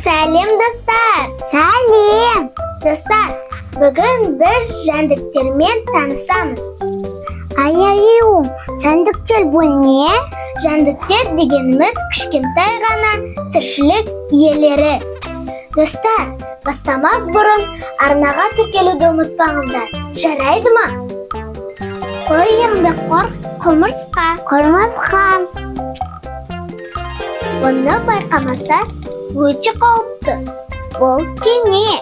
Сәлем, достар! Сәлем! Достар, бүгін біз жәндіктермен танысамыз. Ай-ай-ай, жәндіктер бұл не? Жәндіктер дегеніміз кішкентай ғана тіршілік иелері. Достар, бастамас бұрын арнаға тіркелуді ұмытпаңыздар. Жарайды ма? Бұл еңбекқор құмырсқа. Оны байқамаса өте қауіпті. Бұл кене.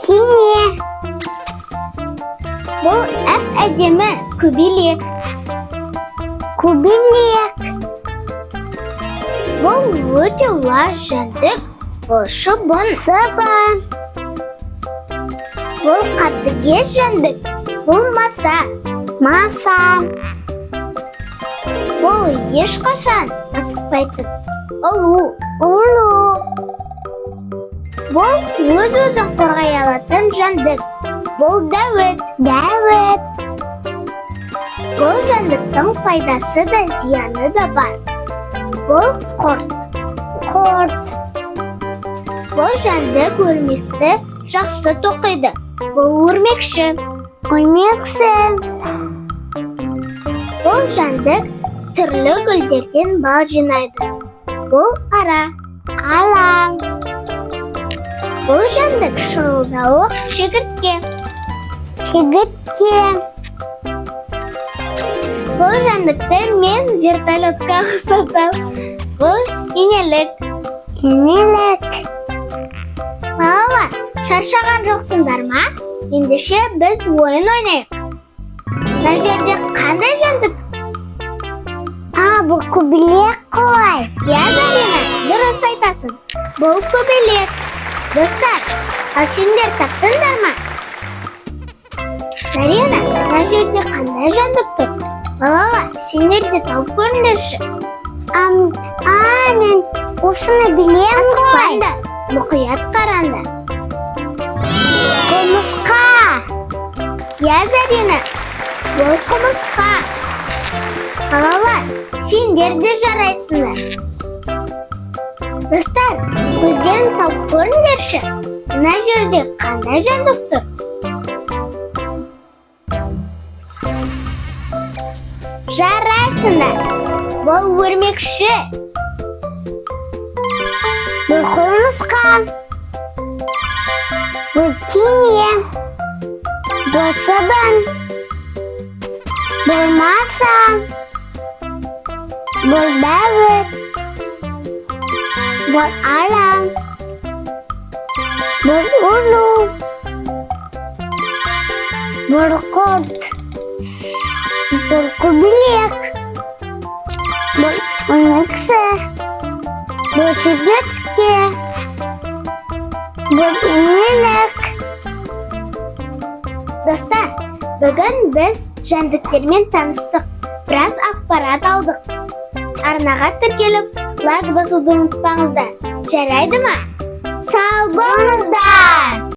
Бұл әп-әдемі көбелек. Бұл өте лас жәндік. Бұл шыбын. Бұл қатыгез жәндік. Бұл маса. Бұл ешқашан асықпайтын. Ұлу. Бұл өз-өзін қорғай алатын жәндік. Бұл дәуіт. Бұл жәндіктің пайдасы да зияны да бар. Бұл құрт. Бұл жәндік өрмекті жақсы тоқиды. Бұл өрмекші. Бұл жәндік түрлі гүлдерден бал жинайды. Бұл ара. Бұл жәндік шырылдауық шегіртке. Бұл жәндікті мен вертолетқа ұқсатам. Бұл инелік. Балалар, шаршаған жоқсыңдар ма? Ендеше біз ойын ойнайық. Мына жерде қандай жәндік? Бұл көбелек қой. Зарина, дұрыс айтасың. Бұл көбелек. Достар, ал сендер таптыңдар ма? Зарина, мына жерде қандай жәндік тұр? Балалар, сендер де тауып көріңдерші. Мен осыны білем ғой. Асықпаңдар, мұқият қараңдар. Құмырсқа. Зарина, бұл құмырсқа. Балалар, сендер де жарайсыңдар. Достар, көздерін тауып көріңдерші. Мына жерде қандай жәндік тұр? Жарайсыңдар. Бұл өрмекші. Бұл құмырсқа. Бұл кене. Бұл шыбын. Бұл маса. Бұл дәуіт. Бұл ара. Бұл ұлу. Бұл құрт. Бұл көбелек. Бұл өрмекші. Бұл шегіртке. Бұл инелік. Достар, бүгін біз жәндіктермен таныстық. Біраз ақпарат алдық. Арнаға тіркеліп, лайк басуды ұмытпаңыздар. Жарайды ма? Сау болыңыздар!